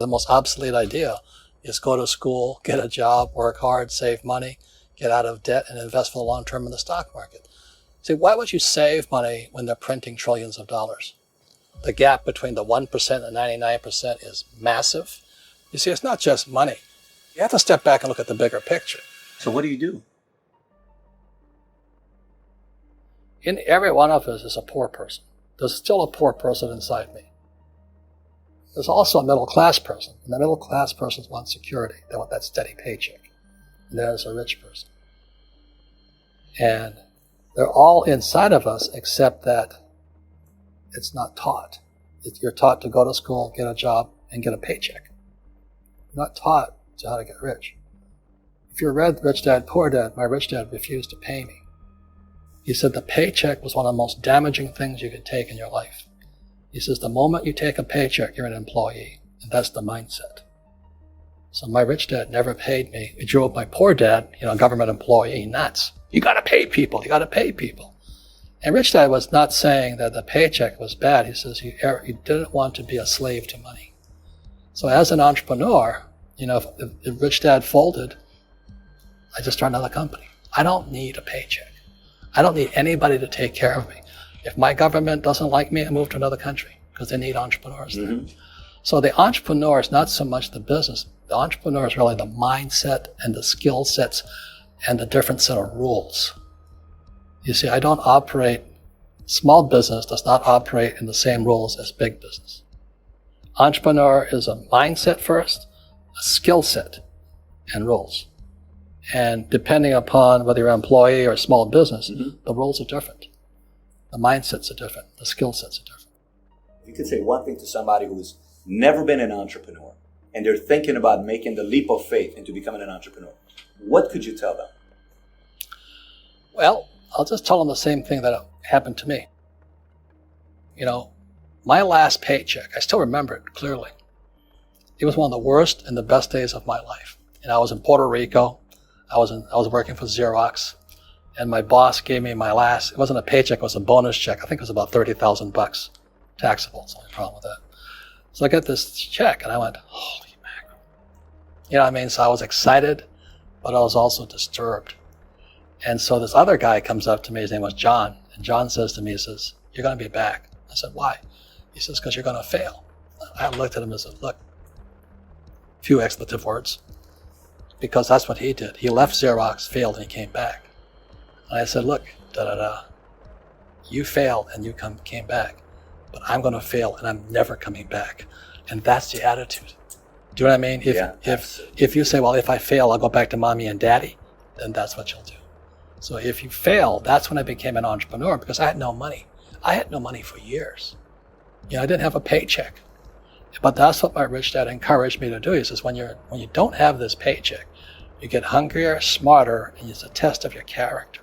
the most obsolete idea is go to school, get a job, work hard, save money, get out of debt, and invest for the long term in the stock market. See, why would you save money when they're printing trillions of dollars? The gap between the 1% and 99% is massive. You see, it's not just money. You have to step back and look at the bigger picture. So what do you do? In every one of us is a poor person. There's still a poor person inside me. There's also a middle class person. And the middle class person wants security. They want that steady paycheck. And there's a rich person. And they're all inside of us except that it's not taught. You're taught to go to school, get a job, and get a paycheck. You're not taught to how to get rich. If you read Rich Dad, Poor Dad, my rich dad refused to pay me. He said the paycheck was one of the most damaging things you could take in your life. He says the moment you take a paycheck, you're an employee. And that's the mindset. So my rich dad never paid me. He drove my poor dad, government employee, nuts. You got to pay people. You got to pay people. And Rich Dad was not saying that the paycheck was bad. He says he didn't want to be a slave to money. So as an entrepreneur, if Rich Dad folded, I just started another company. I don't need a paycheck. I don't need anybody to take care of me. If my government doesn't like me, I move to another country because they need entrepreneurs there. So the entrepreneur is not so much the business. The entrepreneur is really the mindset and the skill sets and the different set of rules. You see, small business does not operate in the same rules as big business. Entrepreneur is a mindset first, a skill set, and rules. And depending upon whether you're an employee or a small business, the rules are different. The mindsets are different. The skill sets are different. If you could say one thing to somebody who's never been an entrepreneur and they're thinking about making the leap of faith into becoming an entrepreneur, what could you tell them? Well, I'll just tell them the same thing that happened to me. My last paycheck, I still remember it clearly. It was one of the worst and the best days of my life. And I was in Puerto Rico. I was working for Xerox. And my boss gave me it wasn't a paycheck, it was a bonus check. I think it was about $30,000. Taxable, it's the only problem with that. So I got this check and I went, holy mackerel. You know what I mean? So I was excited, but I was also disturbed. And so this other guy comes up to me, his name was John. And John says to me, he says, you're going to be back. I said, why? He says, because you're going to fail. I looked at him and said, look, few expletive words, because that's what he did. He left Xerox, failed, and he came back. And I said, look, you failed and you came back, but I'm going to fail and I'm never coming back. And that's the attitude. Do you know what I mean? If you say, well, if I fail, I'll go back to mommy and daddy, then that's what you'll do. So if you fail, that's when I became an entrepreneur, because I had no money. I had no money for years. I didn't have a paycheck. But that's what my rich dad encouraged me to do. He says, when you don't have this paycheck, you get hungrier, smarter, and it's a test of your character.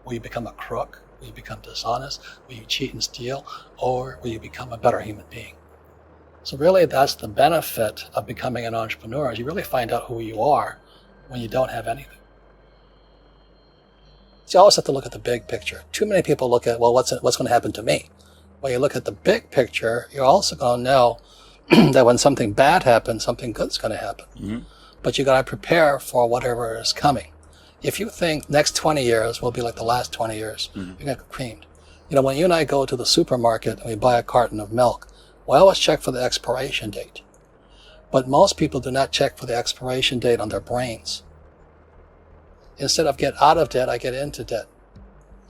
Will you become a crook? Will you become dishonest? Will you cheat and steal? Or will you become a better human being? So really, that's the benefit of becoming an entrepreneur, is you really find out who you are when you don't have anything. So you always have to look at the big picture. Too many people look at, well, what's going to happen to me? When you look at the big picture, you're also going to know that when something bad happens, something good's going to happen. But you got to prepare for whatever is coming. If you think next 20 years will be like the last 20 years, you're going to get creamed. When you and I go to the supermarket and we buy a carton of milk, we always check for the expiration date. But most people do not check for the expiration date on their brains. Instead of get out of debt, I get into debt.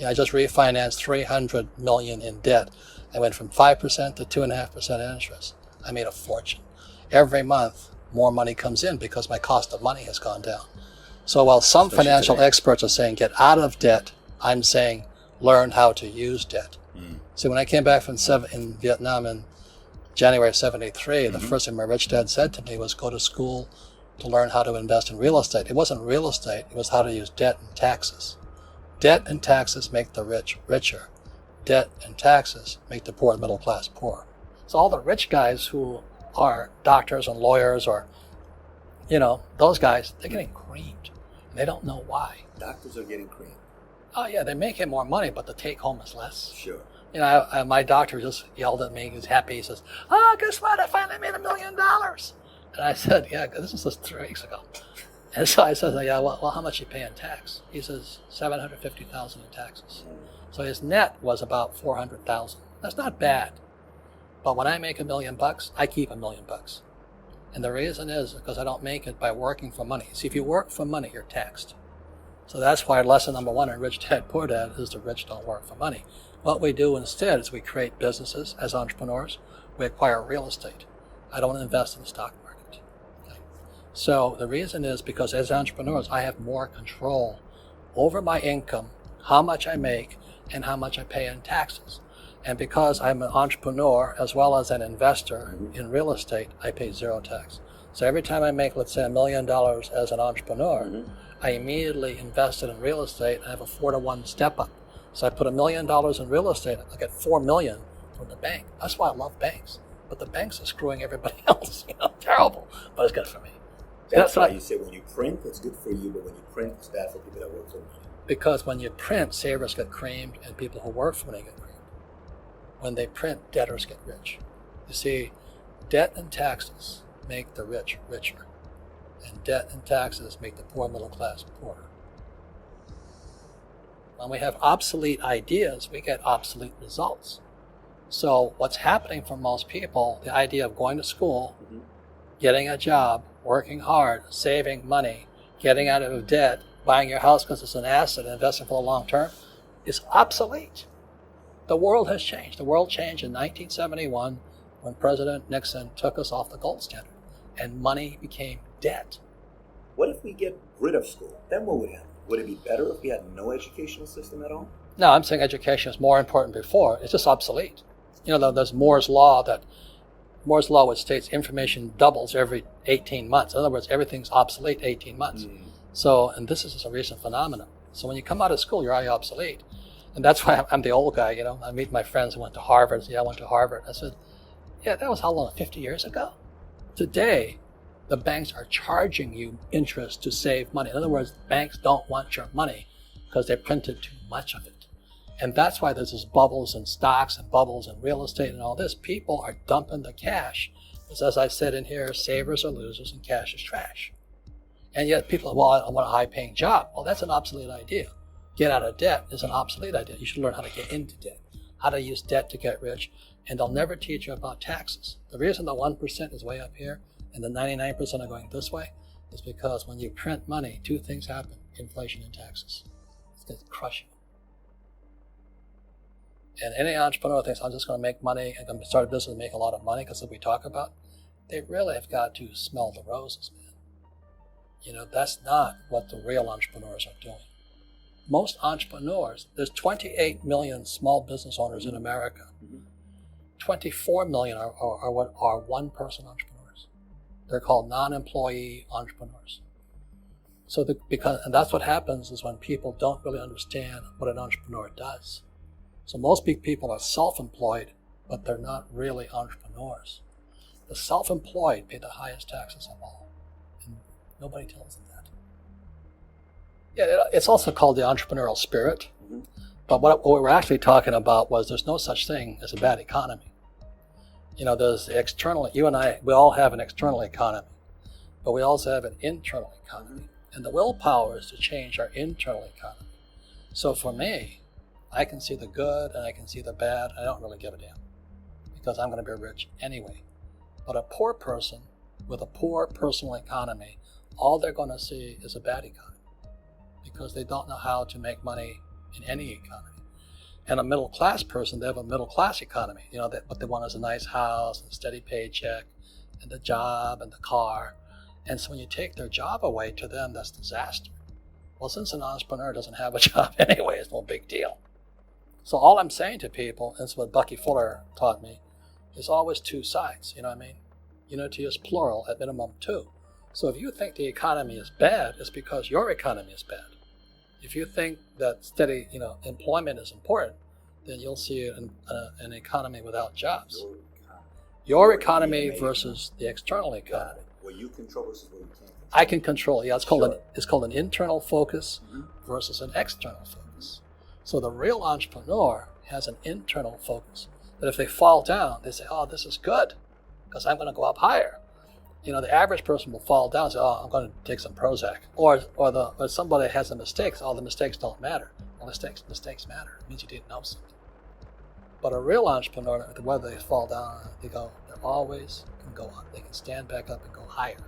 I just refinanced $300 million in debt. I went from 5% to 2.5% interest. I made a fortune. Every month, more money comes in because my cost of money has gone down. So while some financial experts are saying get out of debt, I'm saying learn how to use debt. See, when I came back from in Vietnam in January of '73, the first thing my rich dad said to me was go to school to learn how to invest in real estate. It wasn't real estate, it was how to use debt and taxes. Debt and taxes make the rich richer. Debt and taxes make the poor and middle class poor. So all the rich guys who are doctors and lawyers or, those guys, they're getting creamed. And they don't know why. Doctors are getting creamed. Oh yeah, they're making more money, but the take home is less. Sure. My doctor just yelled at me. He was happy. He says, guess what? I finally made $1 million. And I said, yeah, this was just 3 weeks ago. And so I said, yeah, well, how much you pay in tax? He says, $750,000 in taxes. So his net was about $400,000. That's not bad. But when I make $1 million, I keep $1 million. And the reason is because I don't make it by working for money. See, if you work for money, you're taxed. So that's why lesson number 1 in Rich Dad Poor Dad is the rich don't work for money. What we do instead is we create businesses as entrepreneurs. We acquire real estate. I don't invest in the stock market. Okay? So the reason is because as entrepreneurs, I have more control over my income, how much I make, and how much I pay in taxes. And because I'm an entrepreneur as well as an investor in real estate, I pay 0 tax. So every time I make, let's say, $1 million as an entrepreneur, I immediately invested in real estate and I have a 4-to-1 step up. So I put $1 million in real estate, I get $4 million from the bank. That's why I love banks. But the banks are screwing everybody else, terrible. But it's good for me. That's why you say when you print, it's good for you, but when you print, it's bad for people that work for money. Because when you print, savers get creamed and people who work for money get creamed. When they print, debtors get rich. You see, debt and taxes make the rich richer, and debt and taxes make the poor middle class poorer. When we have obsolete ideas, we get obsolete results. So what's happening for most people, the idea of going to school, getting a job, working hard, saving money, getting out of debt, buying your house because it's an asset, and investing for the long term, is obsolete. The world has changed. The world changed in 1971 when President Nixon took us off the gold standard and money became debt. What if we get rid of school? Then what would happen? Would it be better if we had no educational system at all? No, I'm saying education is more important before. It's just obsolete. There's Moore's Law which states information doubles every 18 months. In other words, everything's obsolete 18 months. So, and this is just a recent phenomenon. So when you come out of school, you're already obsolete. And that's why I'm the old guy, I meet my friends who went to Harvard. I went to Harvard. I said, yeah, that was how long, 50 years ago? Today, the banks are charging you interest to save money. In other words, banks don't want your money because they printed too much of it. And that's why there's this bubbles in stocks and bubbles in real estate and all this. People are dumping the cash. Because as I said in here, savers are losers and cash is trash. And yet people are, well, I want a high-paying job. Well, that's an obsolete idea. Get out of debt is an obsolete idea. You should learn how to get into debt, how to use debt to get rich, and they'll never teach you about taxes. The reason the 1% is way up here and the 99% are going this way is because when you print money, 2 things happen: inflation and taxes. It's going to crush you. And any entrepreneur thinks, I'm just going to make money, I'm going to start a business and make a lot of money because of what we talk about. They really have got to smell the roses, man. That's not what the real entrepreneurs are doing. Most entrepreneurs, there's 28 million small business owners in America. 24 million are what are one-person entrepreneurs. They're called non-employee entrepreneurs. So and that's what happens is when people don't really understand what an entrepreneur does. So most big people are self-employed, but they're not really entrepreneurs. The self-employed pay the highest taxes of all, and nobody tells them that. Yeah, it's also called the entrepreneurial spirit. But what we were actually talking about was there's no such thing as a bad economy. There's the external, you and I, we all have an external economy, but we also have an internal economy. And the willpower is to change our internal economy. So for me, I can see the good and I can see the bad. I don't really give a damn because I'm going to be rich anyway. But a poor person with a poor personal economy, all they're going to see is a bad economy because they don't know how to make money in any economy. And a middle class person, they have a middle class economy. What they want is a nice house, and a steady paycheck, and the job, and the car. And so when you take their job away, to them, that's disaster. Well, since an entrepreneur doesn't have a job anyway, it's no big deal. So all I'm saying to people, and it's what Bucky Fuller taught me, is always 2 sides. You know what I mean? Unity is plural, at minimum 2. So if you think the economy is bad, it's because your economy is bad. If you think that steady, employment is important, then you'll see an economy without jobs. Your economy versus the external economy. What you control versus what you can't control. I can control. Yeah, it's called an internal focus versus an external focus. So the real entrepreneur has an internal focus. That if they fall down, they say, "Oh, this is good, because I'm going to go up higher." The average person will fall down and say, "Oh, I'm going to take some Prozac," or somebody has a mistake. All the mistakes don't matter. Well, mistakes matter. It means you didn't know something. But a real entrepreneur, whether they fall down, they always can go on. They can stand back up and go higher.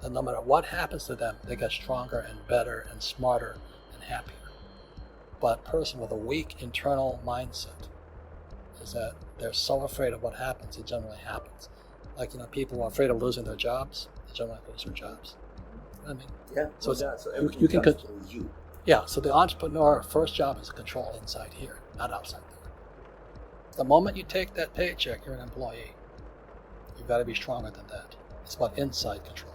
And no matter what happens to them, they get stronger and better and smarter and happier. But a person with a weak internal mindset is that they're so afraid of what happens, it generally happens. Like, people who are afraid of losing their jobs, they generally lose their jobs. You know what I mean? Yeah. So, So everything you can comes through you. Yeah, so the entrepreneur first job is to control inside here, not outside there. The moment you take that paycheck, you're an employee. You've got to be stronger than that. It's about inside control.